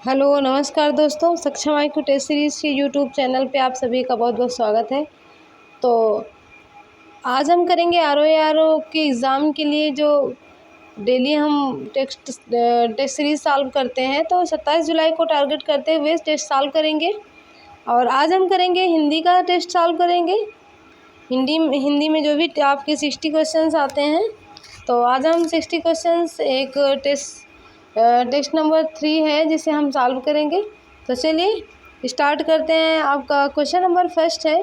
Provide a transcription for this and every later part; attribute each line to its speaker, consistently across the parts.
Speaker 1: Hello नमस्कार दोस्तों, सक्षम IQ टेस्ट सीरीज़ के यूट्यूब चैनल पे आप सभी का बहुत बहुत स्वागत है। तो आज हम करेंगे RO के एग्ज़ाम के लिए जो डेली हम टेस्ट सीरीज़ सॉल्व करते हैं। तो 27 जुलाई को टारगेट करते हुए टेस्ट सॉल्व करेंगे। और आज हम करेंगे हिंदी का टेस्ट सॉल्व करेंगे। हिंदी में जो भी आपके 60 क्वेश्चंस आते हैं, तो आज हम 60 क्वेश्चंस एक टेस्ट नंबर 3 है जिसे हम सॉल्व करेंगे। तो चलिए स्टार्ट करते हैं। आपका क्वेश्चन नंबर फर्स्ट है,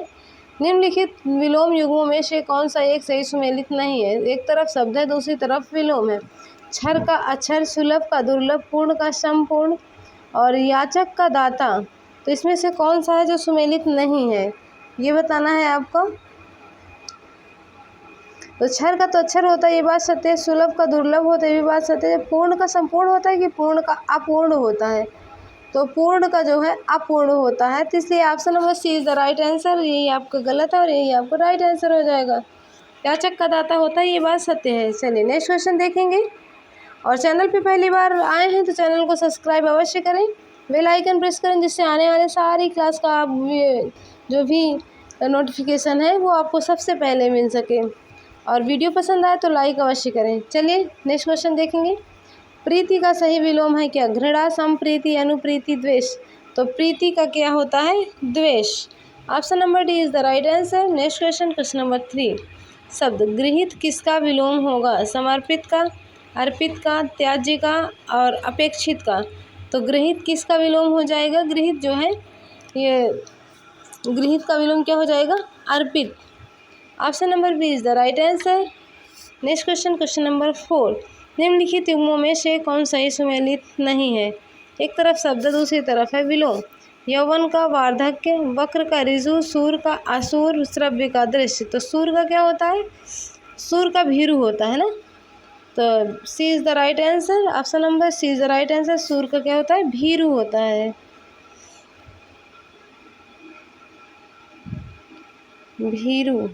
Speaker 1: निम्नलिखित विलोम युग्मों में से कौन सा एक सही सुमेलित नहीं है। एक तरफ शब्द है, दूसरी तरफ विलोम है। क्षर का अक्षर, सुलभ का दुर्लभ, पूर्ण का समपूर्ण और याचक का दाता। तो इसमें से कौन सा है जो सुमेलित नहीं है, ये बताना है आपको। तो क्षर का तो अक्षर होता है, ये बात सत्य है। सुलभ का दुर्लभ होता है, ये बात सत्य है। पूर्ण का संपूर्ण होता है कि पूर्ण का अपूर्ण होता है, तो पूर्ण का जो है अपूर्ण होता है। तो इसलिए option number C is the right answer. यही आपका गलत है और यही आपका राइट आंसर हो जाएगा। याचक का दाता होता है, ये बात सत्य है। चलिए नेक्स्ट क्वेश्चन देखेंगे। और चैनल पे पहली बार आए हैं तो चैनल को सब्सक्राइब अवश्य करें, बेल आइकन प्रेस करें, जिससे आने वाले सारी क्लास का जो भी नोटिफिकेशन है वो आपको सबसे पहले मिल सके। और वीडियो पसंद आए तो लाइक अवश्य करें। चलिए नेक्स्ट क्वेश्चन देखेंगे। प्रीति का सही विलोम है क्या। घृणा, संप्रीति, अनुप्रीति, द्वेष। तो प्रीति का क्या होता है, द्वेष। Option number D is the right answer. Next question, question number 3। शब्द गृहीत किसका विलोम होगा। समर्पित का, अर्पित का, त्याज्य का और अपेक्षित का। तो गृहीत किसका विलोम हो जाएगा, गृहीत जो है ये गृहीत का विलोम क्या हो जाएगा, अर्पित। Option number B is the right answer. Next question, question number 4। निम्नलिखित युग्मों में से कौन सही सुमेलित नहीं है। एक तरफ शब्द, दूसरी तरफ है विलोम। यौवन का वार्धक्य, वक्र का ऋजु, सूर का असुर, श्रव्य का दृश्य। तो सूर का क्या होता है, सूर का भीरु होता है ना। तो C is the right answer. Option number C is the right answer. Sur का क्या होता है, भीरु होता है, भीरु।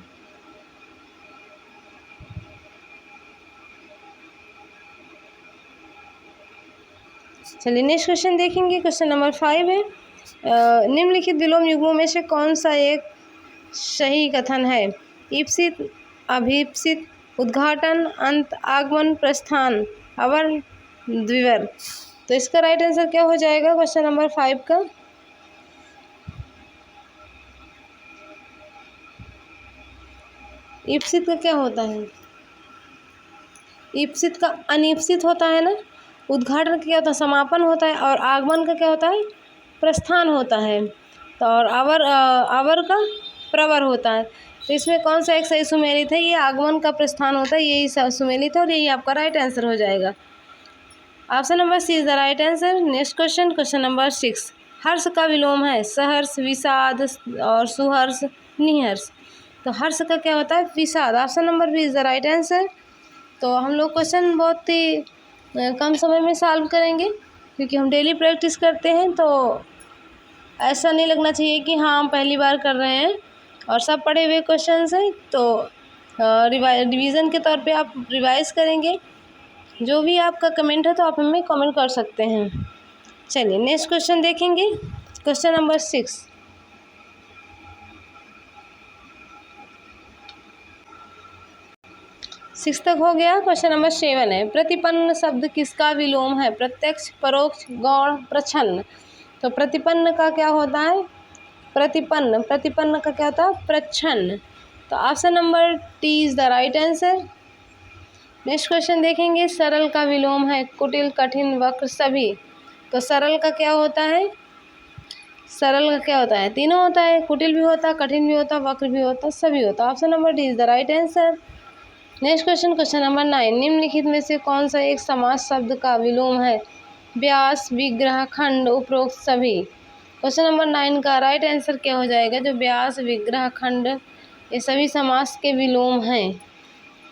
Speaker 1: चलिए नेक्स्ट क्वेश्चन देखेंगे। क्वेश्चन नंबर 5 है, निम्नलिखित विलोम युग्मों में से कौन सा एक सही कथन है। ईप्सित, अभीप्सित, उद्घाटन, अंत, आगमन, प्रस्थान, अवर, द्विवर। तो इसका राइट आंसर क्या हो जाएगा क्वेश्चन नंबर 5 का। ईप्सित का क्या होता है, ईप्सित का अनीप्सित होता है ना। उद्घाटन का क्या होता है, समापन होता है। और आगमन का क्या होता है, प्रस्थान होता है। तो और अवर का प्रवर होता है। तो इसमें कौन सा एक सही सुमेलित है, ये आगमन का प्रस्थान होता है, यही सुमेलित है और यही आपका राइट आंसर हो जाएगा। Option number C is the right answer. Next question, question number 6। हर्ष का विलोम है सहर्ष, विषाद और सुहर्ष, निहर्ष। तो हर्ष का क्या होता है, विषाद। Option number B is the right answer. तो हम लोग क्वेश्चन बहुत ही कम समय में सॉल्व करेंगे, क्योंकि हम डेली प्रैक्टिस करते हैं। तो ऐसा नहीं लगना चाहिए कि हाँ हम पहली बार कर रहे हैं और सब पढ़े हुए क्वेश्चंस हैं। तो रिवीजन के तौर पे आप रिवाइज करेंगे। जो भी आपका कमेंट है तो आप हमें कमेंट कर सकते हैं। चलिए नेक्स्ट क्वेश्चन देखेंगे। क्वेश्चन नंबर 6 तक हो गया। क्वेश्चन नंबर 7 है, प्रतिपन्न शब्द किसका विलोम है। प्रत्यक्ष, परोक्ष, गौण, प्रच्छन्न। तो प्रतिपन्न का क्या होता है, प्रतिपन्न। प्रतिपन्न का क्या होता है, प्रच्छन्न। तो option number T is the right answer. Next question देखेंगे। सरल का विलोम है कुटिल, कठिन, वक्र, सभी। तो सरल का क्या होता है, सरल का क्या होता है, तीनों होता है। कुटिल भी होता है, कठिन भी होता है, वक्र भी होता है, सभी होता है। Option number D is the right answer. Next question, question number 9। निम्नलिखित में से कौन सा एक समास शब्द का विलोम है। व्यास, विग्रह, खंड, उपरोक्त, सभी। क्वेश्चन नंबर 9 का राइट आंसर क्या हो जाएगा, जो व्यास, विग्रह, खंड ये सभी समास के विलोम हैं।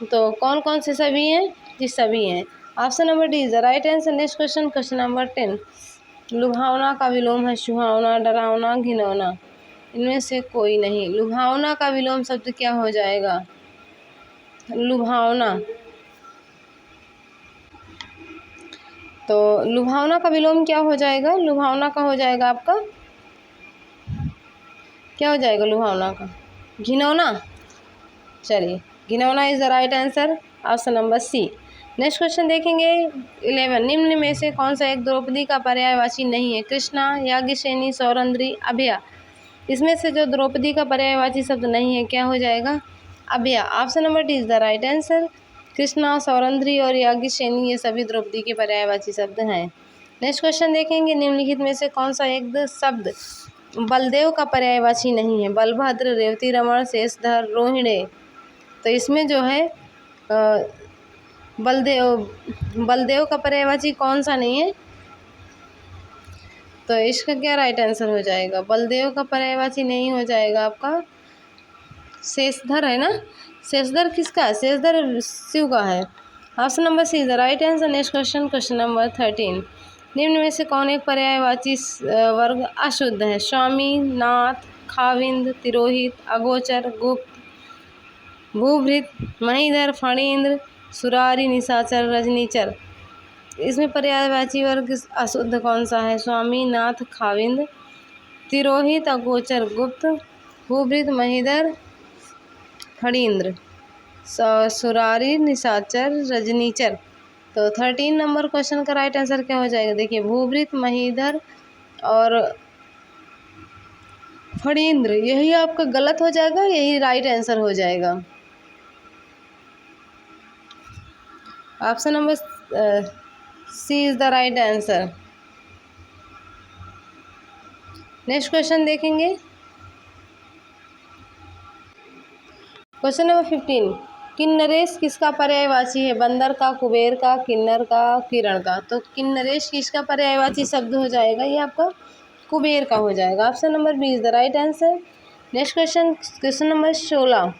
Speaker 1: तो कौन कौन से सभी हैं, जी सभी हैं। Option number D is the right answer. Next question, question number 10। लुभावना का विलोम है सुहावना, डरावना, घिनौना। इनमें से कोई नहीं। लुभावना का विलोम शब्द क्या हो जाएगा, लुभावना। तो लुभावना का विलोम क्या हो जाएगा? लुभावना का हो जाएगा आपका, क्या हो जाएगा लुभावना का? घिनौना। चलिए, घिनौना is the right answer, option number C. Next question देखेंगे 11। निम्न में से कौन सा एक द्रौपदी का पर्यायवाची नहीं है? कृष्णा, याज्ञसेनी, सौरंद्री, अभया। इसमें से जो द्रौपदी का पर्यायवाची शब्द नहीं है क्या हो जाएगा? अभया। Option number D is the right answer. Krishna, Sairandhri और याज्ञसेनी ये सभी द्रौपदी के पर्यायवाची शब्द हैं। नेक्स्ट क्वेश्चन देखेंगे निम्नलिखित में से कौन सा एक शब्द बलदेव का पर्यायवाची नहीं है? बलभद्र, रेवती, रमण, शेषधर, रोहिणी। तो इसमें जो है बलदेव का पर्यायवाची कौन सा नहीं है? तो इसका क्या राइट आंसर हो जाएगा? बलदेव का पर्यायवाची नहीं हो जाएगा आपका शेषधर है ना? शेषधर किसका? शेषधर शिव का है। Option number C is the right answer. Next question, question number 13। निम्न में से कौन एक पर्यायवाची वर्ग अशुद्ध है? स्वामी, नाथ, खाविंद, तिरोहित, अगोचर, गुप्त, भूभृत, महीधर, फणींद्र, सुरारी, निशाचर, रजनीचर। इसमें पर्यायवाची वर्ग अशुद्ध कौन सा है? स्वामी, नाथ, खाविंद, तिरोहित, अगोचर, गुप्त, भूभृत, महीधर, फणींद्र, सुरारी, निशाचर, रजनीचर। तो 13 नंबर क्वेश्चन का राइट आंसर क्या हो जाएगा? देखिए, भूभृत, महीधर और फणींद्र, यही आपका गलत हो जाएगा, यही राइट आंसर हो जाएगा। Option number C is the right answer. Next question देखेंगे क्वेश्चन नंबर 15। किन्नरेश किसका पर्यायवाची है? बंदर का, कुबेर का, किन्नर का, किरण का। तो किन्नरेश किसका पर्यायवाची शब्द हो जाएगा? ये आपका कुबेर का हो जाएगा। Option number B is the right answer. Next question, question number 16।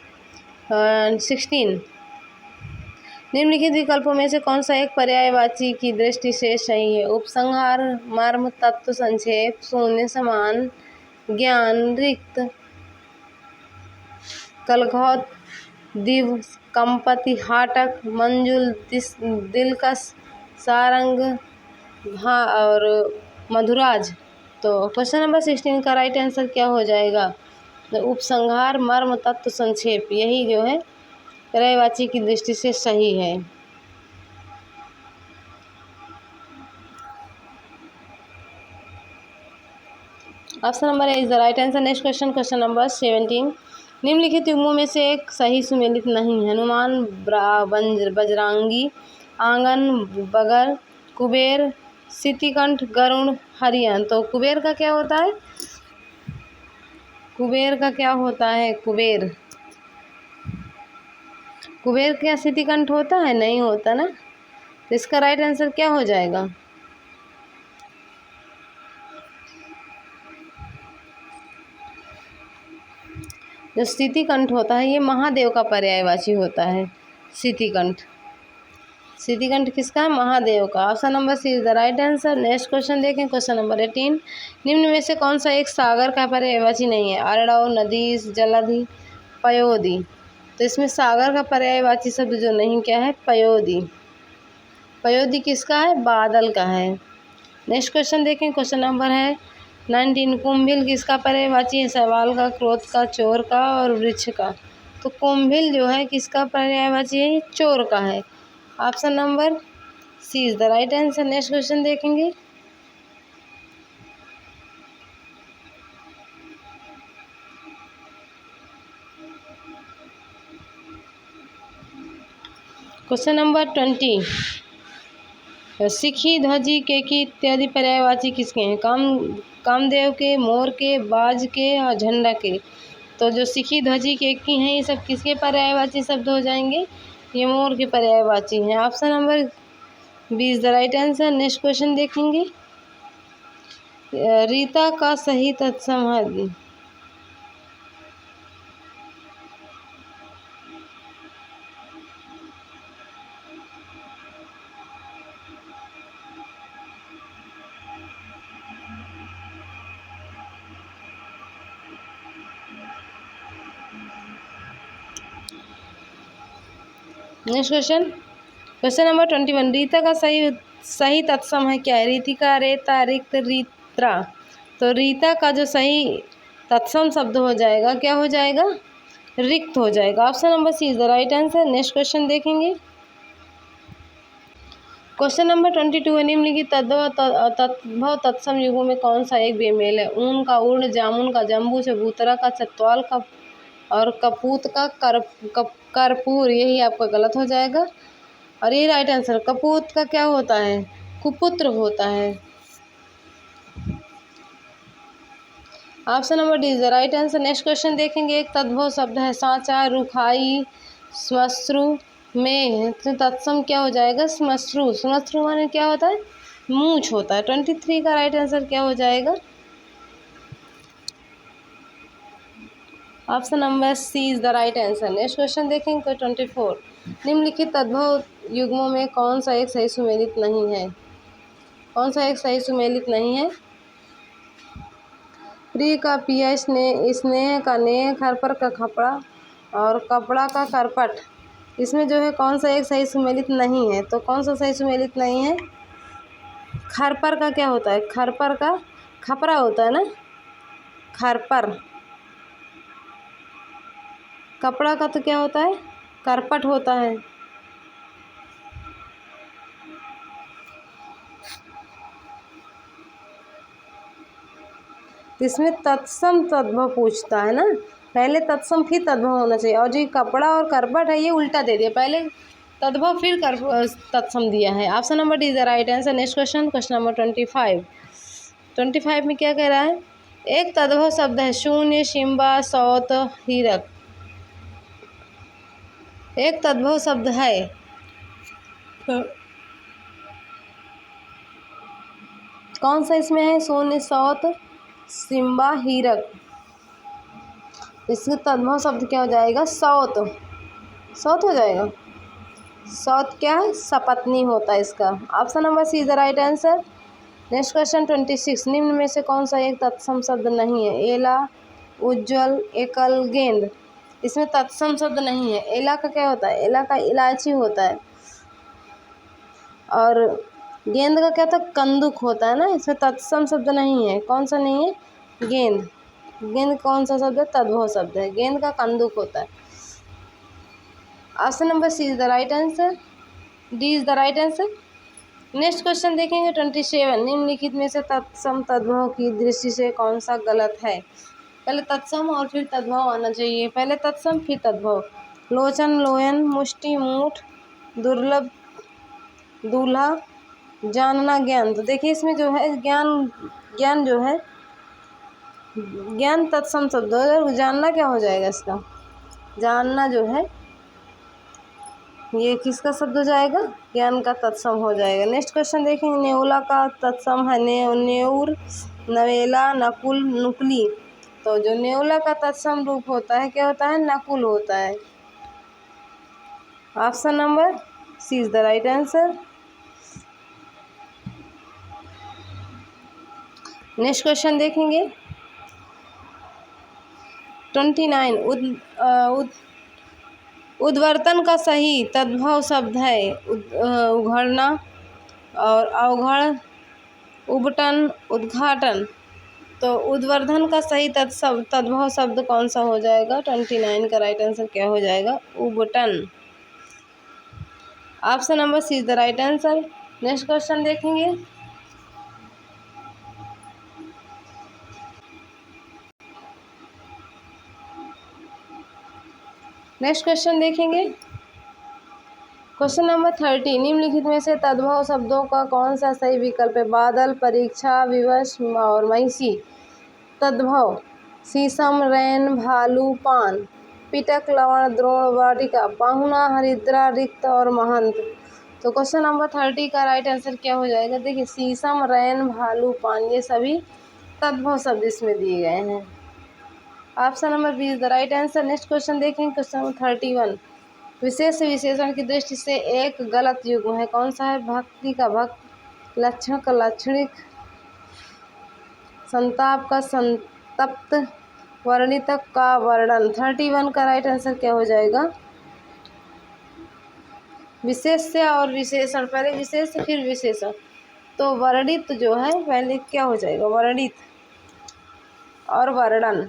Speaker 1: निम्नलिखित विकल्पों में से कौन सा एक पर्यायवाची की दृष्टि से सही है? उपसंहार, मर्म, तत्व, संक्षेप, शून्य, समान, ज्ञान, रिक्त, कलघौत, दिव, कंपति, हाटक, मंजुल, दिलकश, सारंग, हाँ और मधुराज। तो क्वेश्चन नंबर 16 का राइट आंसर क्या हो जाएगा? तो उपसंहार, मर्म, तत्व, संक्षेप, यही जो है पर्यायवाची की दृष्टि से सही है। Option number A is the right answer. Next question, question number 17। निम्नलिखित युग्मों में से एक सही सुमेलित नहीं है? हनुमान, बजरंगी, आंगन, बगर, कुबेर, सितिकंठ, गरुण, हरियन। तो कुबेर का क्या होता है? कुबेर का क्या होता है? कुबेर क्या सितिकंठ होता है? नहीं होता ना। तो इसका राइट आंसर क्या हो जाएगा? जो सितिकंठ होता है ये महादेव का पर्यायवाची होता है। सितिकंठ किसका? महादेव का। Option number C is the right answer. Next question देखें, क्वेश्चन नंबर 18। निम्न में से कौन सा एक सागर का पर्यायवाची नहीं है? अर्णव, नदी, जलधि, पयोधि। तो इसमें सागर का पर्यायवाची शब्द जो नहीं क्या है? पयोधि। पयोधि किसका है? बादल का है। नेक्स्ट क्वेश्चन देखें, क्वेश्चन नंबर है 19। कुंभिल किसका पर्यायवाची है? सवाल का, क्रोध का, चोर का और वृक्ष का। तो कुंभिल जो है किसका पर्यायवाची है? चोर का है। Option number C is the right answer. Next question देखेंगे क्वेश्चन नंबर 20। सिखी, ध्वजी, केकी इत्यादि पर्यायवाची किसके हैं? कामदेव के, मोर के, बाज के और झंडा के। तो जो सिखी, ध्वजी, केकी हैं ये सब किसके पर्यायवाची शब्द हो जाएंगे? ये मोर के पर्यायवाची हैं। Option number B is the right answer. Next question देखेंगे रीता का सही तत्सम। नेक्स्ट क्वेश्चन, क्वेश्चन नंबर 21, रीता का सही तत्सम है क्या है? रीतिका, रेता, रिक्त, रीत्रा। तो रीता का जो सही तत्सम शब्द हो जाएगा क्या हो जाएगा? रिक्त हो जाएगा। Option number C is the right answer. Next question देखेंगे। क्वेश्चन नंबर 22, निम्नलिखित तद्भव तत्सम युगों में कौन सा एक बेमेल है? ऊन का उर्ण, जामुन का जम्बू, चबूतरा का चतवाल का और कपूत का कर्पूर। यही आपका गलत हो जाएगा और ये राइट आंसर। कपूत का क्या होता है? कुपुत्र होता है। Option number D is the right answer. Next question देखेंगे। एक तद्भव शब्द है सांचा, रुखाई, श्मश्रु में तत्सम क्या हो जाएगा? श्मश्रु। श्मश्रु माने क्या होता है? मूंछ होता है। 23 का राइट आंसर क्या हो जाएगा? Option number C is the right answer. Next question देखेंगे। 24, निम्नलिखित तद्भव युग्मों में कौन सा एक सही सुमेलित नहीं है? कौन सा एक सही सुमेलित नहीं है? प्रिय का पिया, स्नेह का नेह, खरपर का खपड़ा और कपड़ा का करपट। इसमें जो है कौन सा एक सही सुमेलित नहीं है? तो कौन सा सही सुमेलित नहीं है? खरपर का क्या होता है? खरपर का खपरा होता है ना, खरपर। कपड़ा का तो क्या होता है? करपट होता है। इसमें तत्सम तद्भव पूछता है ना, पहले तत्सम फिर तद्भव होना चाहिए। और जो कपड़ा और करपट है ये उल्टा दे दिया, पहले तद्भव फिर तत्सम दिया है। Option number D is the right answer. Next question, question number 25 में क्या कह रहा है? एक तद्भव शब्द है शून्य, शिम्बा, सौत, हीरक। एक तद्भव शब्द है कौन सा इसमें है? शून्य, सौत, शिम्बा, हीरक। इसका तद्भव शब्द क्या हो जाएगा? सौत। सौत हो जाएगा। सौत क्या है? सपत्नी होता है इसका। Option number C is the right answer. Next question 26, निम्न में से कौन सा एक तत्सम शब्द नहीं है? एला, उज्ज्वल, एकल, गेंद। इसमें तत्सम शब्द नहीं है। एला का क्या होता है? एला का इलायची होता है। और गेंद का क्या था? कंदुक होता है ना। इसमें तत्सम शब्द नहीं है। कौन सा नहीं है? गेंद। गेंद कौन सा शब्द है? तद्भव शब्द है। गेंद का कंदुक होता है। Option number C is the right answer. D is the right answer. Next question देखेंगे 27, निम्नलिखित में से तत्सम तद्भव की दृष्टि से कौन सा गलत है? पहले तत्सम और फिर तद्भव आना चाहिए। पहले तत्सम फिर तद्भव। लोचन, लोयन, मुष्टि, मूठ, दुर्लभ, दूल्हा, जानना, ज्ञान। तो देखिए इसमें जो है ज्ञान जो है, ज्ञान तत्सम शब्द है। जानना क्या हो जाएगा इसका? जानना जो है ये किसका शब्द हो जाएगा? ज्ञान का तत्सम हो जाएगा। नेक्स्ट क्वेश्चन देखेंगे। नेउला का तत्सम है नेउर, नवेला, नकुल, नुकली। तो जो नेउला का तत्सम रूप होता है क्या होता है? नकुल होता है। Option number C is the right answer. Next question देखेंगे 29, उद्वर्तन का सही तद्भव शब्द है उघड़ना और अवघड़, उबटन, उद्घाटन। तो उद्वर्धन का सही तद्भव शब्द कौन सा हो जाएगा? 29 का राइट आंसर क्या हो जाएगा? उबटन। Option number C is the right answer. Next question देखेंगे। नेक्स्ट क्वेश्चन देखेंगे क्वेश्चन नंबर 30, निम्नलिखित में से तद्भव शब्दों का कौन सा सही विकल्प है? बादल, परीक्षा, विवश और महिषी। तद्भव शीशम, रैन, भालू, पान, पिटक, लवण, द्रोण, वाटिका, पाहुना, हरिद्रा, रिक्त और महंत। तो क्वेश्चन नंबर 30 का राइट आंसर क्या हो जाएगा? देखिए शीशम, रैन, भालू, पान ये सभी तद्भव शब्द इसमें दिए गए हैं। Option number B is the right answer. Next question देखेंगे। क्वेश्चन नंबर 31, विशेष विशेषण की दृष्टि से एक गलत युग्म है। कौन सा है? भक्ति का भक्त, लक्षण का लाक्षणिक, संताप का संतप्त, वर्णितक का वर्णन। 31 का राइट आंसर क्या हो जाएगा? विशेष्य और विशेषण, पहले विशेष फिर विशेषण। तो वर्णित जो है पहले क्या हो जाएगा, वर्णित और वर्णन,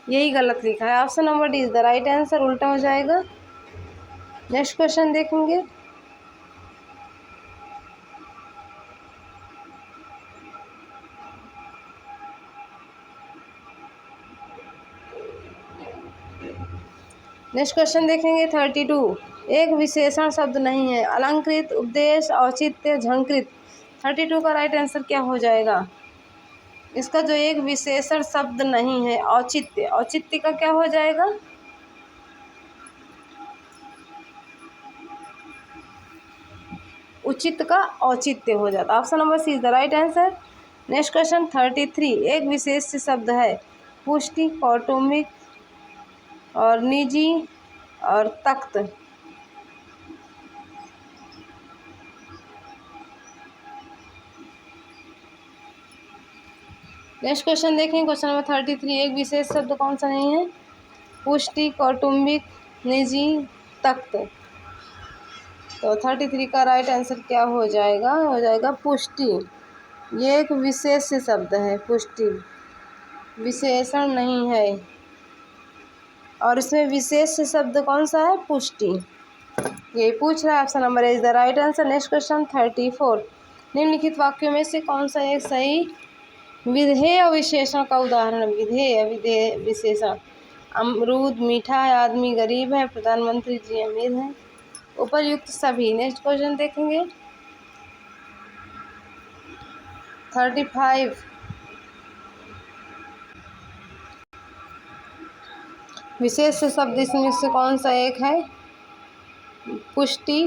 Speaker 1: यही गलत लिखा है। Option number D is the right answer, उल्टा हो जाएगा। नेक्स्ट क्वेश्चन देखेंगे। नेक्स्ट क्वेश्चन देखेंगे 32। एक विशेषण शब्द नहीं है, अलंकृत, उपदेश, औचित्य, झंकृत। 32 का राइट आंसर क्या हो जाएगा? इसका जो एक विशेषण शब्द नहीं है, औचित्य, औचित्य का क्या हो जाएगा? उचित का औचित्य हो जाता। Option number C is the right answer. Next question 33। एक विशेष शब्द है, पुष्टि, कौटुंबिक और निजी और तख्त। नेक्स्ट क्वेश्चन देखें, क्वेश्चन नंबर 33। एक विशेष शब्द कौन सा नहीं है? पुष्टि, कौटुंबिक, निजी, तख्त। तो 33 का राइट आंसर क्या हो जाएगा? हो जाएगा पुष्टि। ये एक विशेष शब्द है, पुष्टि विशेषण नहीं है, और इसमें विशेष शब्द कौन सा है? पुष्टि। यही पूछ रहा है। Option number is the right answer. Next question 34। निम्नलिखित वाक्यों में से कौन सा एक सही विधेय विशेषण का उदाहरण? विधेय, विधेय विशेषण। अमरूद मीठा है, आदमी गरीब है, प्रधानमंत्री जी अमीर हैं, उपरयुक्त सभी। नेक्स्ट क्वेश्चन देखेंगे 35। विशेष शब्द इसमें से कौन सा एक है? पुष्टि,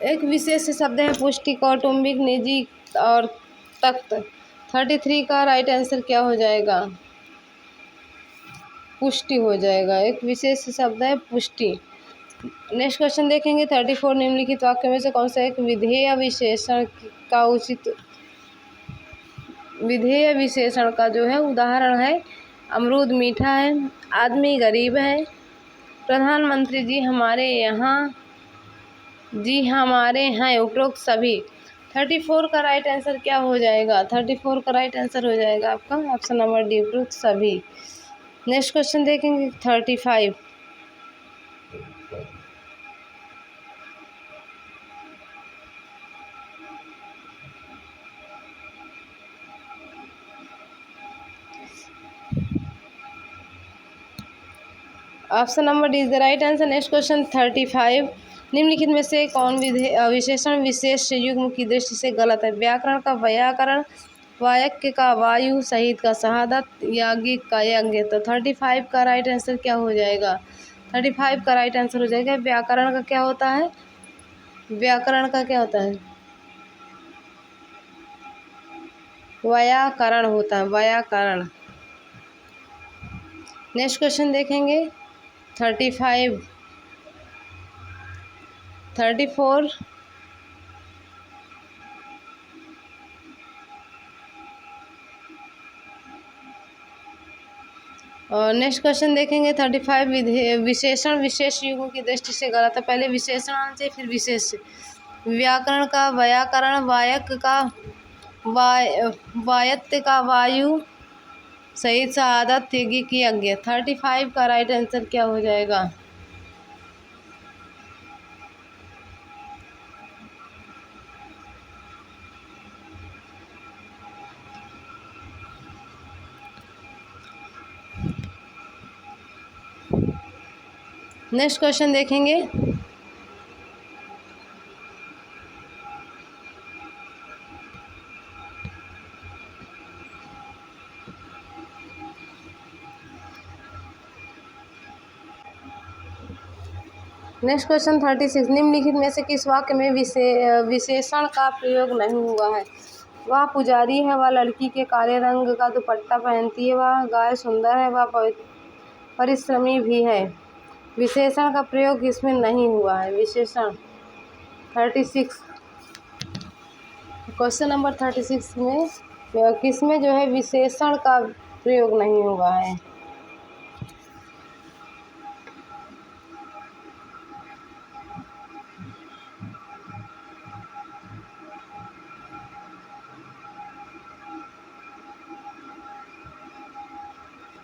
Speaker 1: एक विशेष शब्द है पुष्टि, कौटुंबिक, निजी और तख्त। 33 का राइट आंसर क्या हो जाएगा? पुष्टि हो जाएगा। एक विशेष शब्द है पुष्टि। नेक्स्ट क्वेश्चन देखेंगे 34। निम्नलिखित वाक्य में से कौन सा एक विधेय विशेषण का उचित, विधेय विशेषण का जो है उदाहरण है? अमरूद मीठा है, आदमी गरीब है, प्रधानमंत्री जी हमारे यहाँ, जी हमारे हैं, उपरोक्त सभी। 34 का राइट आंसर क्या हो जाएगा? 34 का राइट आंसर हो जाएगा आपका ऑप्शन नंबर डी, उपरोक्त सभी। नेक्स्ट क्वेश्चन देखेंगे 35। Option number D is the right answer. Next question 35। निम्नलिखित में से कौन विशेषण विशेष युग्म की दृष्टि से गलत है? व्याकरण का व्याकरण, वायक्य का वायु, शहीद का शहादत, याज्ञिक का यज्ञ। तो 35 का राइट आंसर क्या हो जाएगा? 35 का राइट आंसर हो जाएगा व्याकरण का क्या होता है? व्याकरण का क्या होता है? व्याकरण होता है, व्याकरण। नेक्स्ट क्वेश्चन देखेंगे 35, 34। और नेक्स्ट क्वेश्चन देखेंगे 35। विशेषण विशेष युगों की दृष्टि से गलत है। पहले विशेषण आना चाहिए फिर विशेष। व्याकरण का व्याकरण, वायक का वायत्य का वायु, शहीद शहादत, त्यागी की यज्ञ। 35 का राइट आंसर क्या हो जाएगा? नेक्स्ट क्वेश्चन देखेंगे नेक्स्ट क्वेश्चन 36। निम्नलिखित में से किस वाक्य में विशेषण का प्रयोग नहीं हुआ है? वह पुजारी है, वह लड़की के काले रंग का दुपट्टा पहनती है, वह गाय सुंदर है, वह परिश्रमी भी है। विशेषण का प्रयोग इसमें नहीं हुआ है। विशेषण 36, क्वेश्चन नंबर 36 में किस में जो है विशेषण का प्रयोग नहीं हुआ है।